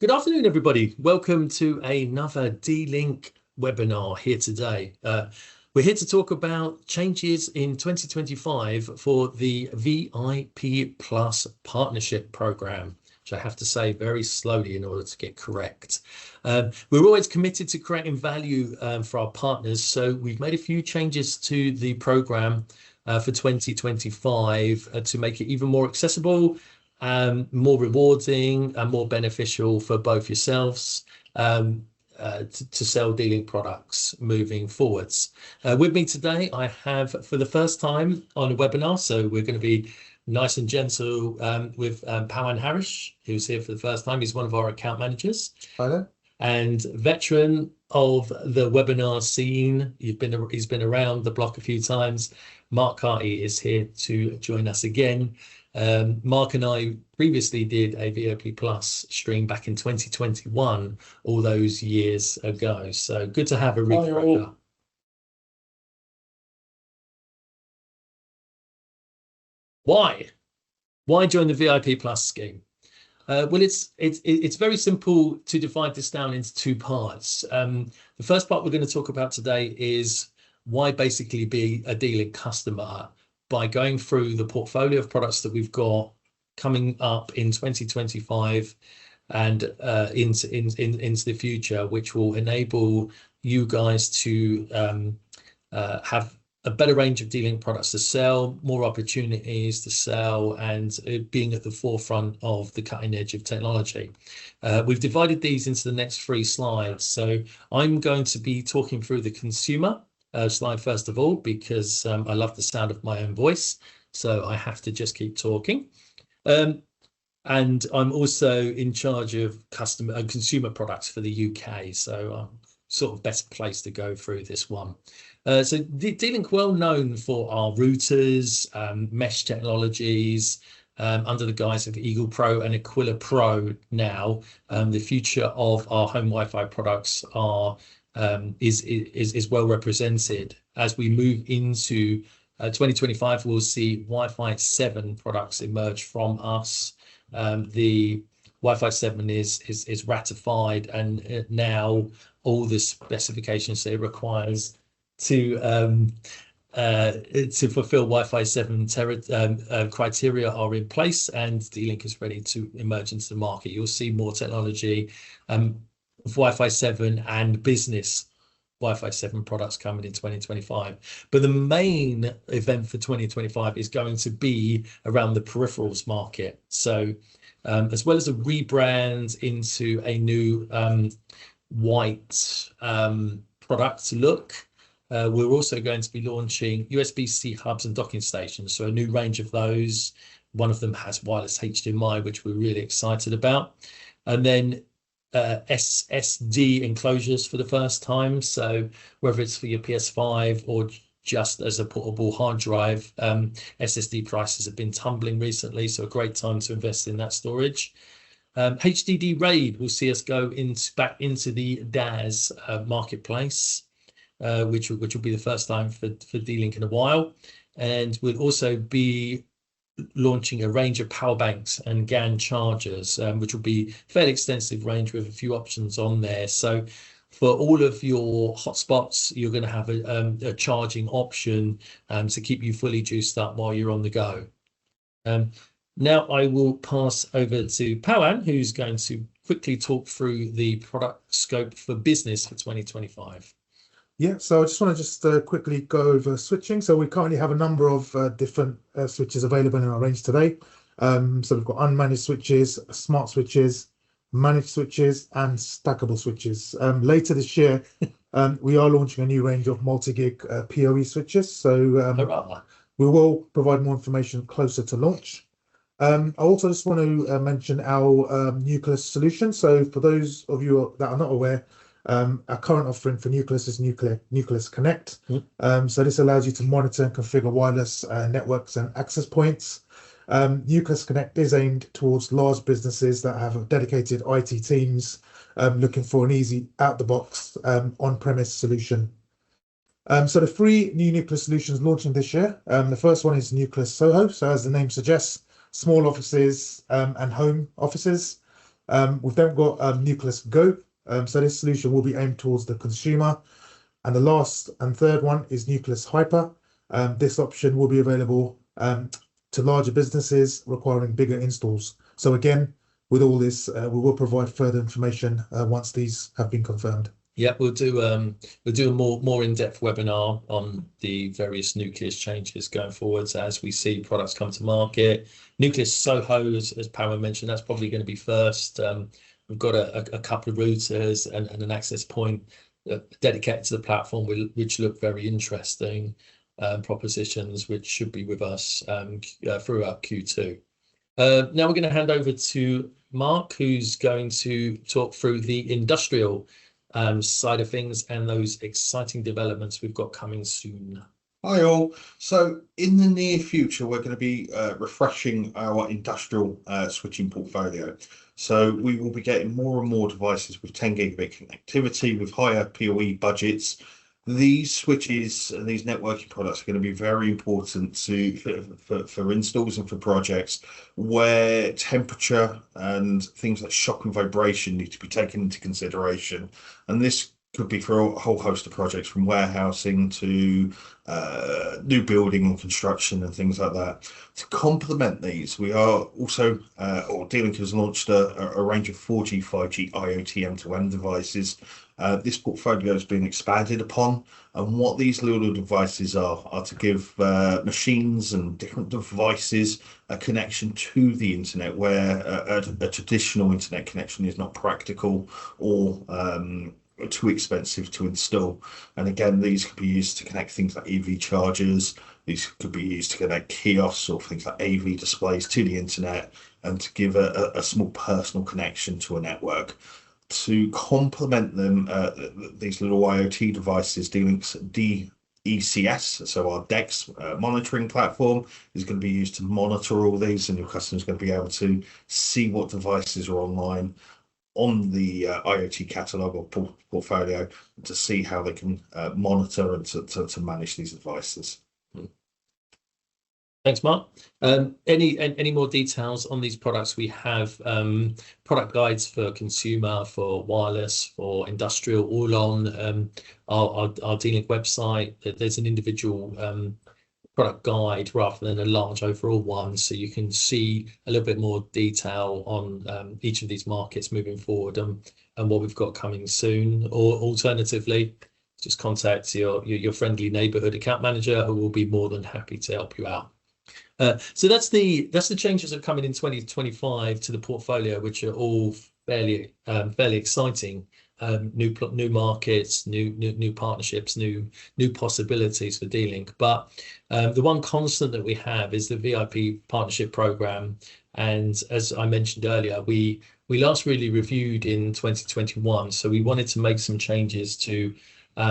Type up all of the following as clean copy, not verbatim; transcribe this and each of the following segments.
Good afternoon, everybody. Welcome to another D-Link webinar here today. We're here to talk about changes in 2025 for the VIP Plus Partnership Program, which I have to say very slowly in order to get correct. We're always committed to creating value for our partners, so we've made a few changes to the program for 2025 to make it even more accessible, more rewarding and more beneficial for both yourselves to sell D-Link products moving forwards. With me today, I have for the first time on a webinar, so we're going to be nice and gentle with Pawan Harish, who's here for the first time. He's one of our account managers. Hi there. And veteran of the webinar scene. He's been around the block a few times. Mark Carty is here to join us again. Mark and I previously did a VIP Plus stream back in 2021, all those years ago. So good to have a refresher. Why join the VIP Plus scheme? Well, it's very simple to divide this down into two parts. The first part we're going to talk about today is why basically be a D-Link customer by going through the portfolio of products that we've got coming up in 2025 and into the future, which will enable you guys to have a better range of D-Link products to sell, more opportunities to sell, and being at the forefront of the cutting edge of technology. We've divided these into the next 3 slides. So I'm going to be talking through the consumer slide first of all, because I love the sound of my own voice, so I have to just keep talking. And I'm also in charge of customer and consumer products for the UK, so I'm sort of best placed to go through this one. So D-Link well known for our routers, mesh technologies, under the guise of Eagle Pro and Aquila Pro now. The future of our home Wi-Fi products is well represented. As we move into 2025, we'll see Wi-Fi 7 products emerge from us. The Wi-Fi 7 is ratified, and now all the specifications it requires to fulfill Wi-Fi 7 criteria are in place, and D-Link is ready to emerge into the market. You'll see more technology of Wi-Fi 7 and business Wi-Fi 7 products coming in 2025. But the main event for 2025 is going to be around the peripherals market. So as well as a rebrand into a new white product look, we're also going to be launching USB-C hubs and docking stations. So a new range of those. One of them has wireless HDMI, which we're really excited about. And then SSD enclosures for the first time. So whether it's for your PS5 or just as a portable hard drive, SSD prices have been tumbling recently, so a great time to invest in that storage. HDD RAID will see us go back into the DAS marketplace, which will be the first time for D-Link in a while. And we'll also be launching a range of power banks and GAN chargers, which will be a fairly extensive range with a few options on there. So for all of your hotspots, you're going to have a charging option to keep you fully juiced up while you're on the go. Now I will pass over to Pawan, who's going to quickly talk through the product scope for business for 2025. Yeah, so I just want to quickly go over switching. So we currently have a number of different switches available in our range today. So we've got unmanaged switches, smart switches, managed switches, and stackable switches. Later this year, we are launching a new range of multi-gig PoE switches. So we will provide more information closer to launch. I also just want to mention our Nucleus solution. So for those of you that are not aware, our current offering for Nucleus is Nucleus Connect. So this allows you to monitor and configure wireless networks and access points. Nucleus Connect is aimed towards large businesses that have dedicated IT teams looking for an easy out-the-box on-premise solution. So the 3 new Nucleus solutions launching this year. The first one is Nucleus Soho. So as the name suggests, small offices and home offices. We've then got Nucleus Go. So this solution will be aimed towards the consumer. And the last and third one is Nucleus Hyper. This option will be available to larger businesses requiring bigger installs. So again, with all this, we will provide further information once these have been confirmed. Yeah, we'll do a more in-depth webinar on the various Nucleus changes going forwards as we see products come to market. Nucleus Soho, as Power mentioned, that's probably going to be first. We've got a couple of routers and an access point dedicated to the platform, which look very interesting propositions, which should be with us throughout Q2. Now we're going to hand over to Mark, who's going to talk through the industrial side of things and those exciting developments we've got coming soon. Hi all. So in the near future, we're going to be refreshing our industrial switching portfolio. So we will be getting more and more devices with 10 gigabit connectivity with higher PoE budgets. These switches and these networking products are going to be very important for installs and for projects where temperature and things like shock and vibration need to be taken into consideration. And this could be for a whole host of projects, from warehousing to new building and construction and things like that. To complement these, we are also, or D-Link has launched a range of 4G, 5G IoT M2M devices. This portfolio has been expanded upon, and what these little devices are to give machines and different devices a connection to the internet where a traditional internet connection is not practical or too expensive to install. And again, these could be used to connect things like EV chargers. These could be used to connect kiosks or things like AV displays to the internet, and to give a small personal connection to a network. To complement them, these little IoT devices, D-Link's DECS, so our DEX monitoring platform, is going to be used to monitor all these, and your customer's going to be able to see what devices are online on the IoT catalog or portfolio, to see how they can monitor and to manage these devices. Thanks, Mark. Any more details on these products? We have product guides for consumer, for wireless, for industrial, all on our D-Link website. There's an individual product guide rather than a large overall one, so you can see a little bit more detail on each of these markets moving forward and what we've got coming soon. Or alternatively, just contact your friendly neighborhood account manager, who will be more than happy to help you out. So that's the changes that are coming in 2025 to the portfolio, which are all fairly exciting. New markets, new partnerships, new possibilities for D-Link. But the one constant that we have is the VIP partnership program. And as I mentioned earlier, we last really reviewed in 2021, so we wanted to make some changes to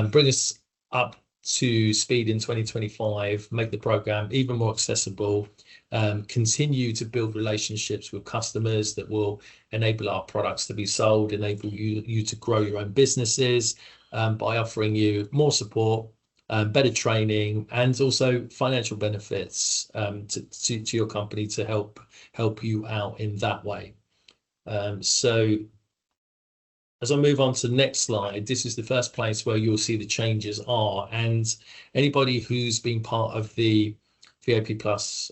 bring us up to speed in 2025, make the program even more accessible, continue to build relationships with customers that will enable our products to be sold, enable you to grow your own businesses by offering you more support, better training, and also financial benefits to your company to help you out in that way. So as I move on to the next slide, this is the first place where you'll see the changes are. And anybody who's been part of the VIP Plus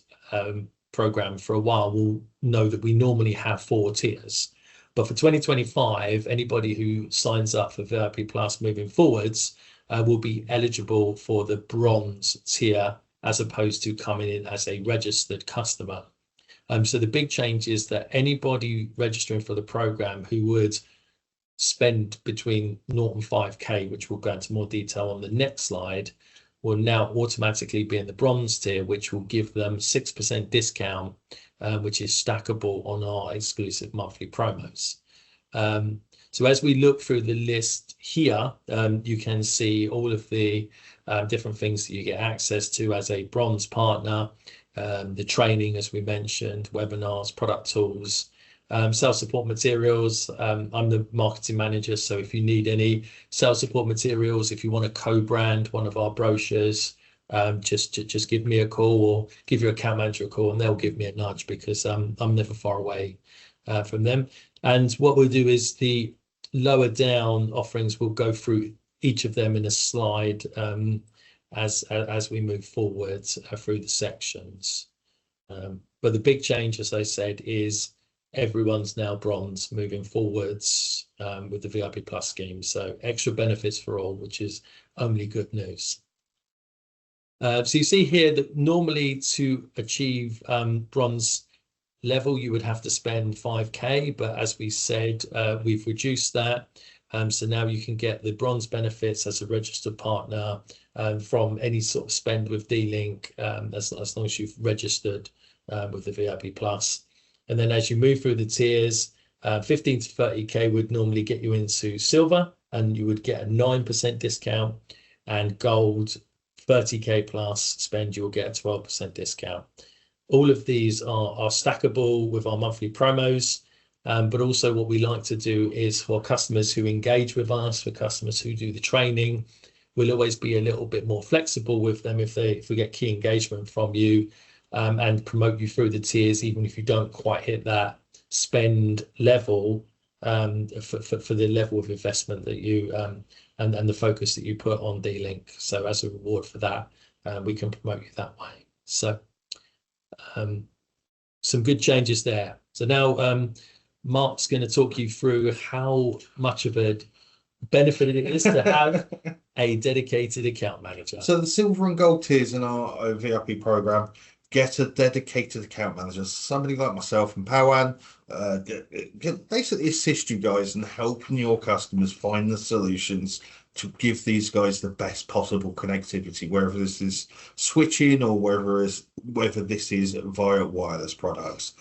program for a while will know that we normally have 4 tiers. But for 2025, anybody who signs up for VIP Plus moving forwards will be eligible for the bronze tier, as opposed to coming in as a registered customer. So the big change is that anybody registering for the program who would spend between 0 and 5k, which we'll go into more detail on the next slide, will now automatically be in the bronze tier, which will give them 6% discount, which is stackable on our exclusive monthly promos. So as we look through the list here, you can see all of the different things that you get access to as a bronze partner, the training, as we mentioned, webinars, product tools, sales support materials. I'm the marketing manager, so if you need any sales support materials, if you want to co-brand one of our brochures, just give me a call, or give your account manager a call, and they'll give me a nudge, because I'm never far away from them. And what we'll do is the lower down offerings will go through each of them in a slide as we move forward through the sections. But the big change, as I said, is everyone's now bronze moving forwards with the VIP Plus scheme. So extra benefits for all, which is only good news. So you see here that normally to achieve bronze level, you would have to spend 5k, but as we said, we've reduced that. So now you can get the bronze benefits as a registered partner from any sort of spend with D-Link, as long as you've registered with the VIP Plus. And then as you move through the tiers, 15 to 30k would normally get you into silver, and you would get a 9% discount, and gold 30k plus spend, you'll get a 12% discount. All of these are stackable with our monthly promos, but also what we like to do is for customers who engage with us, for customers who do the training, we'll always be a little bit more flexible with them if we get key engagement from you, and promote you through the tiers, even if you don't quite hit that spend level for the level of investment that you and the focus that you put on D-Link. So as a reward for that, we can promote you that way. So some good changes there. So now Mark's going to talk you through how much of a benefit it is to have a dedicated account manager. So the silver and gold tiers in our VIP program get a dedicated account manager, somebody like myself and Pawan, basically assist you guys in helping your customers find the solutions to give these guys the best possible connectivity, whether this is switching or whether this is via wireless products.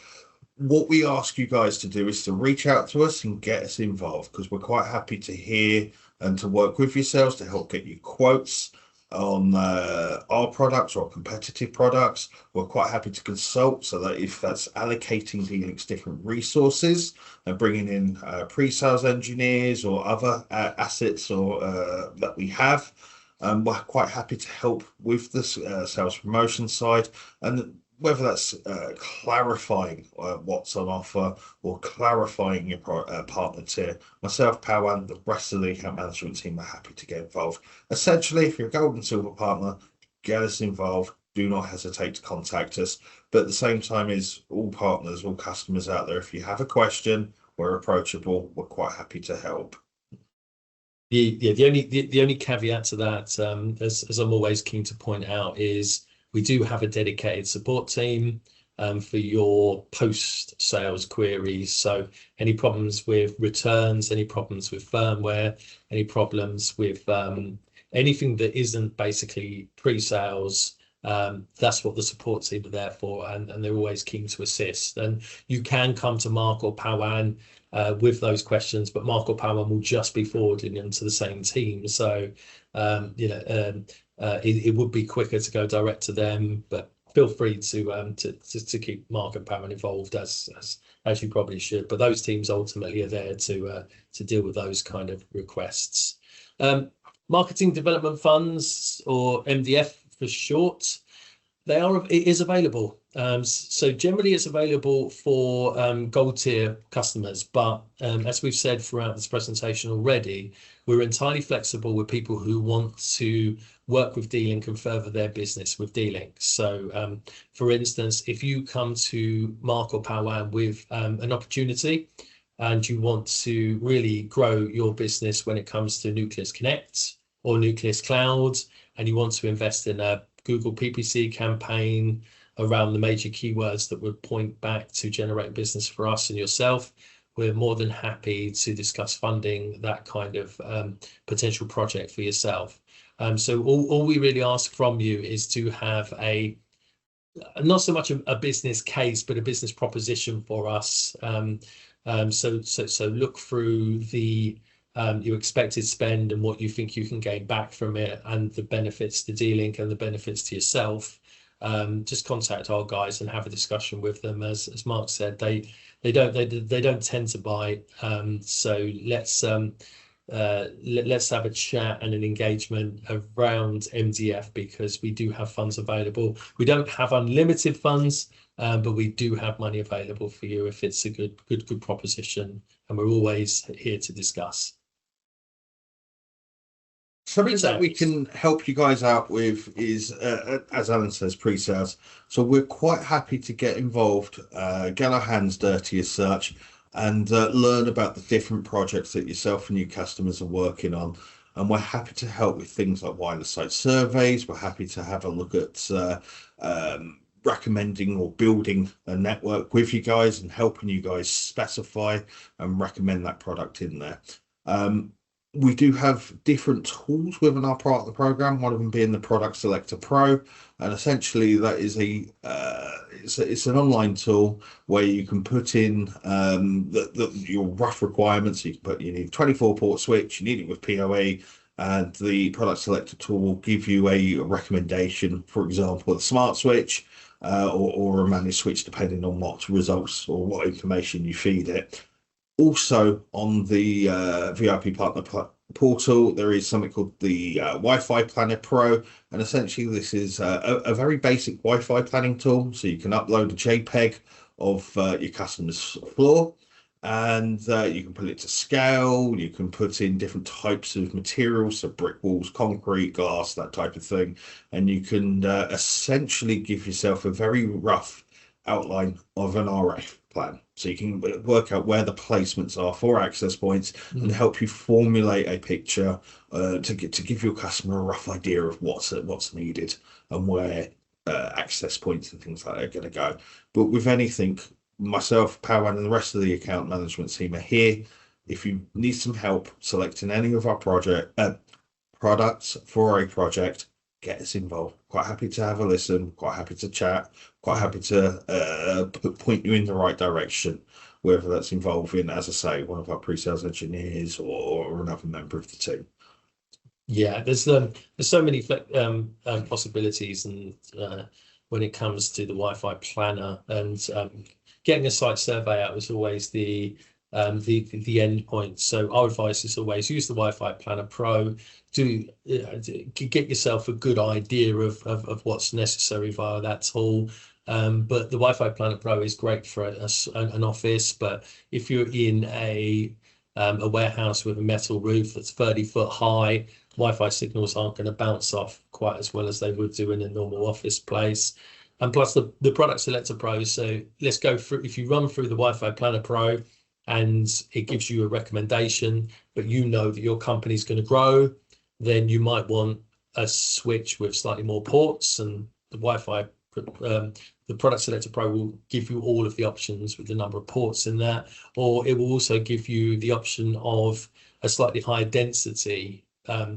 What we ask you guys to do is to reach out to us and get us involved, because we're quite happy to hear and to work with yourselves to help get you quotes on our products or competitive products. We're quite happy to consult, so that if that's allocating D-Link's different resources and bringing in pre-sales engineers or other assets or that we have, we're quite happy to help with the sales promotion side, and whether that's clarifying what's on offer or clarifying your partner tier. Myself, Pawan, the rest of the account management team are happy to get involved. Essentially, if you're a gold and silver partner, get us involved. Do not hesitate to contact us. But at the same time, is all partners, all customers out there, if you have a question, we're approachable. We're quite happy to help. The only caveat to that, as I'm always keen to point out, is we do have a dedicated support team for your post-sales queries. So any problems with returns, any problems with firmware, any problems with anything that isn't basically pre-sales, that's what the support team are there for, and they're always keen to assist. And you can come to Mark or Pawan with those questions, but Mark or Pawan will just be forwarding them to the same team. So it would be quicker to go direct to them, but feel free to keep Mark and Pawan involved as you probably should. But those teams ultimately are there to deal with those kind of requests. Marketing development funds, or MDF for short, it is available. So generally it's available for gold tier customers, but as we've said throughout this presentation already, we're entirely flexible with people who want to work with D-Link and further their business with D-Link. So for instance, if you come to Mark or Pawan with an opportunity and you want to really grow your business when it comes to Nucleus Connect or Nucleus Cloud, and you want to invest in a Google PPC campaign around the major keywords that would point back to generate business for us and yourself, we're more than happy to discuss funding that kind of potential project for yourself. So all we really ask from you is to have not so much a business case, but a business proposition for us. So look through your expected spend and what you think you can gain back from it, and the benefits to D-Link and the benefits to yourself. Just contact our guys and have a discussion with them. As Mark said, they don't tend to buy. So let's have a chat and an engagement around MDF, because we do have funds available. We don't have unlimited funds, but we do have money available for you if it's a good proposition, and we're always here to discuss. Something that we can help you guys out with is, as Alan says, pre-sales. So we're quite happy to get involved, get our hands dirty as such, and learn about the different projects that yourself and your customers are working on. And we're happy to help with things like wireless site surveys. We're happy to have a look at recommending or building a network with you guys and helping you guys specify and recommend that product in there. We do have different tools within our part of the program, one of them being the Product Selector Pro, and essentially that is it's an online tool where you can put in your rough requirements. You can put, you need a 24 port switch, you need it with PoE, and the Product Selector tool will give you a recommendation, for example, a smart switch or a managed switch, depending on what results or what information you feed it. Also, on the VIP Partner portal, there is something called the Wi-Fi Planner Pro, and essentially this is a very basic Wi-Fi planning tool. So you can upload a JPEG of your customer's floor, and you can put it to scale. You can put in different types of materials, so brick walls, concrete, glass, that type of thing, and you can essentially give yourself a very rough outline of an RF plan, so you can work out where the placements are for access points and help you formulate a picture to give your customer a rough idea of what's needed and where access points and things like that are going to go. But with anything, myself, Power, and the rest of the account management team are here. If you need some help selecting any of our products for a project, get us involved. Quite happy to have a listen, quite happy to chat, quite happy to point you in the right direction, whether that's involving, as I say, one of our pre-sales engineers or another member of the team. Yeah, there's so many possibilities, and when it comes to the Wi-Fi planner, and getting a site survey out is always the end point. So our advice is always use the Wi-Fi Planner Pro to get yourself a good idea of what's necessary via that tool. But the Wi-Fi Planner Pro is great for an office, but if you're in a warehouse with a metal roof that's 30-foot high, Wi-Fi signals aren't going to bounce off quite as well as they would do in a normal office place. And plus the Product Selector Pro. So let's go through, if you run through the Wi-Fi Planner Pro and it gives you a recommendation, but you know that your company's going to grow, then you might want a switch with slightly more ports, and the Wi-Fi, the Product Selector Pro will give you all of the options with the number of ports in there, or it will also give you the option of a slightly higher density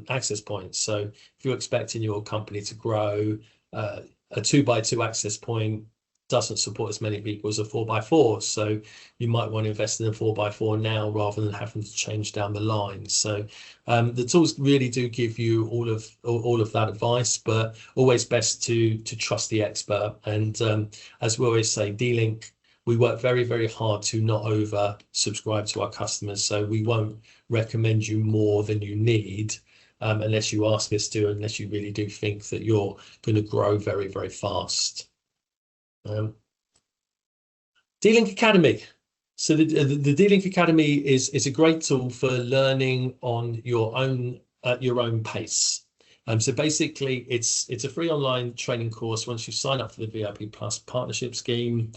access points. So if you're expecting your company to grow, a 2x2 access point doesn't support as many people as a 4x4, so you might want to invest in a 4x4 now rather than having to change down the line. So the tools really do give you all of that advice, but always best to trust the expert. And as we always say, D-Link, we work very, very hard to not over subscribe to our customers, so we won't recommend you more than you need unless you ask us to, unless you really do think that you're going to grow very, very fast. D-Link Academy. So the D-Link Academy is a great tool for learning on your own pace. So basically, it's a free online training course once you sign up for the VIP Plus partnership scheme,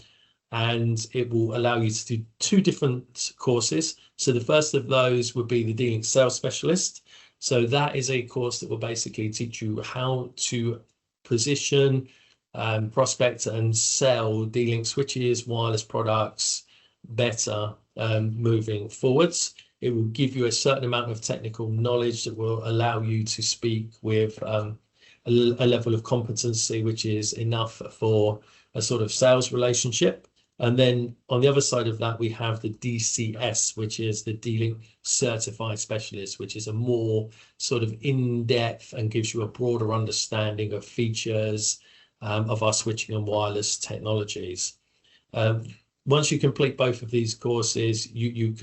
and it will allow you to do 2 different courses. So the first of those would be the D-Link Sales Specialist. So that is a course that will basically teach you how to position, prospect and sell D-Link switches, wireless products better moving forwards. It will give you a certain amount of technical knowledge that will allow you to speak with a level of competency which is enough for a sort of sales relationship. And then on the other side of that, we have the DCS, which is the D-Link Certified Specialist, which is a more sort of in-depth and gives you a broader understanding of features of our switching and wireless technologies. once you complete both of these courses, you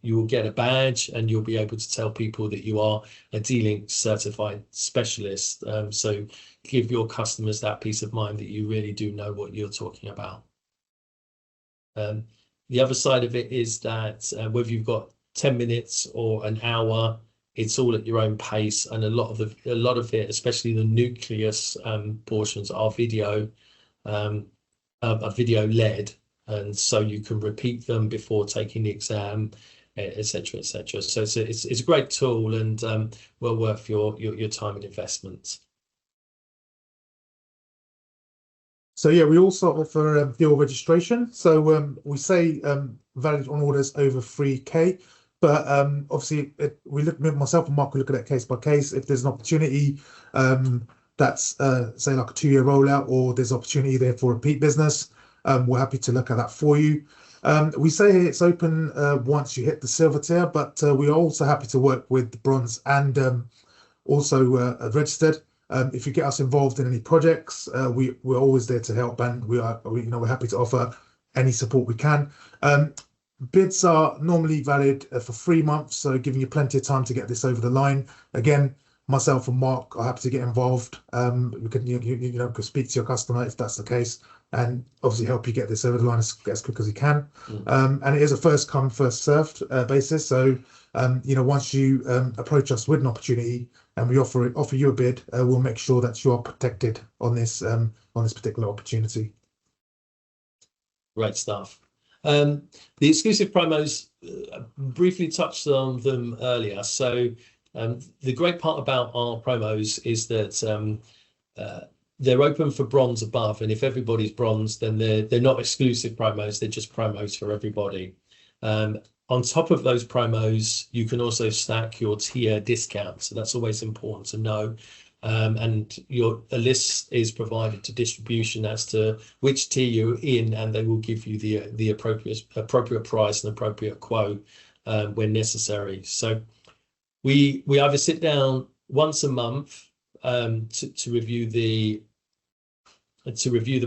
will get a badge, and you'll be able to tell people that you are a D-Link certified specialist. So give your customers that peace of mind that you really do know what you're talking about. The other side of it is that whether you've got 10 minutes or an hour, it's all at your own pace, and a lot of it, especially the nucleus portions, are video led. And so you can repeat them before taking the exam, etc., etc. So it's a great tool, and well worth your time and investment. So yeah, we also offer deal registration. So we say valid on orders over 3K, but obviously myself and Mark will look at that case by case. If there's an opportunity that's say like a 2-year rollout, or there's opportunity there for repeat business, we're happy to look at that for you. We say it's open once you hit the silver tier, but we are also happy to work with the bronze and also registered. If you get us involved in any projects, we're always there to help, and we're happy to offer any support we can. Bids are normally valid for 3 months, so giving you plenty of time to get this over the line. Again, myself and Mark are happy to get involved. We can speak to your customer if that's the case, and obviously help you get this over the line as quick as you can. And it is a first come, first served basis. So once you approach us with an opportunity and we offer you a bid, we'll make sure that you are protected on this particular opportunity. Great stuff. The exclusive promos, briefly touched on them earlier. So the great part about our promos is that they're open for bronze above, and if everybody's bronze, then they're not exclusive promos, they're just promos for everybody. On top of those promos, you can also stack your tier discount, so that's always important to know. And a list is provided to distribution as to which tier you're in, and they will give you the appropriate price and appropriate quote when necessary. So we either sit down once a month to review the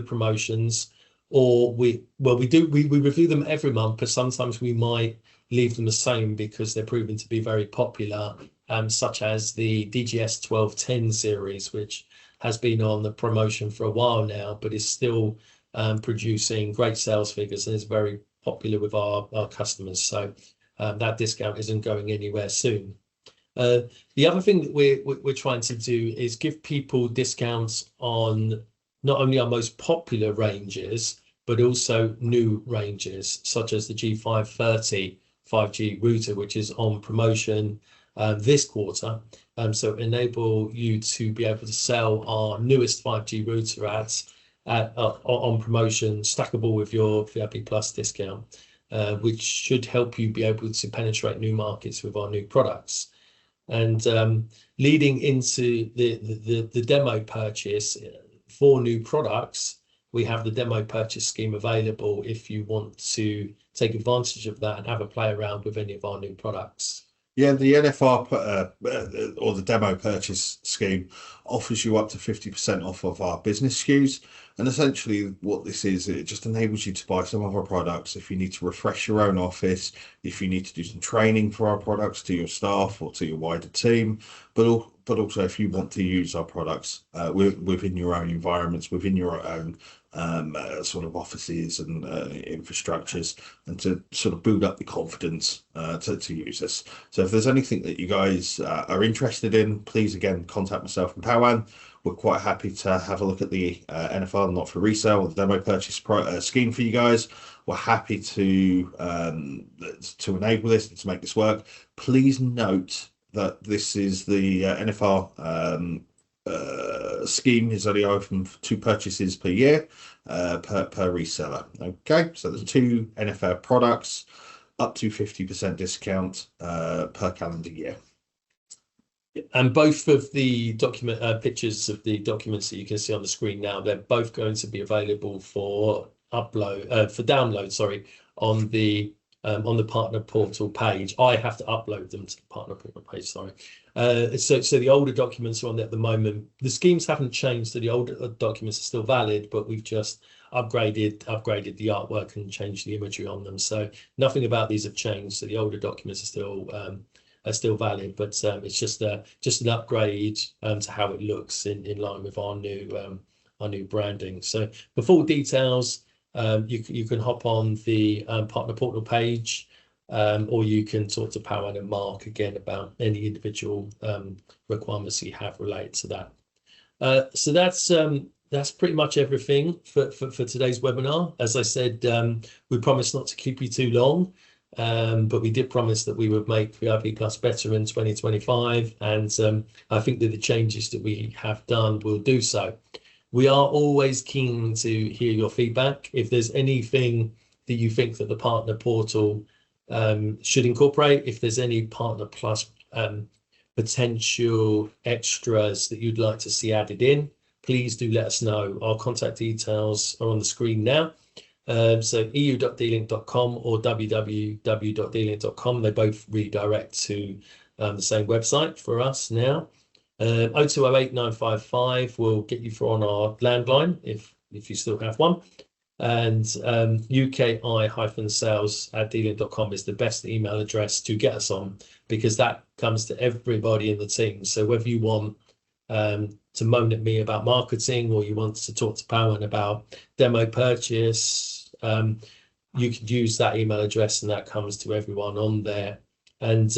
promotions, or we review them every month, but sometimes we might leave them the same because they're proven to be very popular, such as the DGS 1210 series, which has been on the promotion for a while now, but is still producing great sales figures and is very popular with our customers. So that discount isn't going anywhere soon. The other thing that we're trying to do is give people discounts on not only our most popular ranges, but also new ranges, such as the G530 5G router, which is on promotion this quarter. So enable you to be able to sell our newest 5G router on promotion, stackable with your VIP Plus discount, which should help you be able to penetrate new markets with our new products. And leading into the demo purchase for new products, we have the demo purchase scheme available if you want to take advantage of that and have a play around with any of our new products. Yeah, the NFR or the demo purchase scheme offers you up to 50% off of our business SKUs. And essentially what this is, it just enables you to buy some of our products if you need to refresh your own office, if you need to do some training for our products to your staff or to your wider team, but also if you want to use our products within your own environments, within your own sort of offices and infrastructures, and to sort of build up the confidence to use this. So if there's anything that you guys are interested in, please again contact myself and Pawan. We're quite happy to have a look at the NFR not for resale or the demo purchase scheme for you guys. We're happy to enable this and to make this work. Please note that this is the NFR scheme is only open for 2 purchases per year per reseller. Okay, so there's 2 NFR products, up to 50% discount per calendar year. And both of the pictures of the documents that you can see on the screen now, they're both going to be available for download, on the on the partner portal page. I have to upload them to the partner portal page, sorry. So the older documents are on there at the moment. The schemes haven't changed, so the older documents are still valid, but we've just upgraded the artwork and changed the imagery on them. So nothing about these have changed. So the older documents are still valid, but it's just an upgrade to how it looks in line with our new branding. So for full details, you can hop on the partner portal page, or you can talk to Power and Mark again about any individual requirements you have related to that. So that's pretty much everything for today's webinar. As I said, we promised not to keep you too long, but we did promise that we would make VIP Plus better in 2025, and I think that the changes that we have done will do so. We are always keen to hear your feedback. If there's anything that you think that the partner portal should incorporate, if there's any Partner Plus potential extras that you'd like to see added in, please do let us know. Our contact details are on the screen now. So eu.delink.com or www.delink.com, they both redirect to the same website for us now. 0208 955 will get you through on our landline if you still have one. And UKI-sales@delink.com is the best email address to get us on, because that comes to everybody in the team. So whether you want to moan at me about marketing, or you want to talk to Powan about demo purchase, you could use that email address, and that comes to everyone on there. And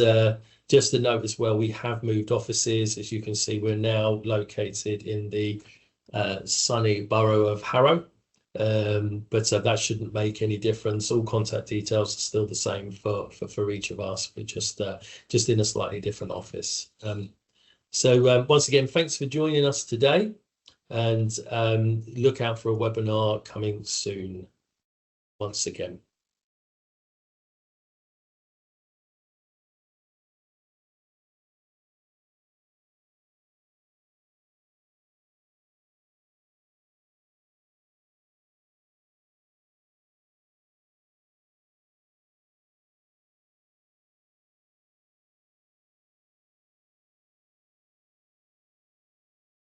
just a note as well, we have moved offices. As you can see, we're now located in the sunny borough of Harrow, but that shouldn't make any difference. All contact details are still the same for each of us. We're just in a slightly different office. So once again, thanks for joining us today, and look out for a webinar coming soon once again.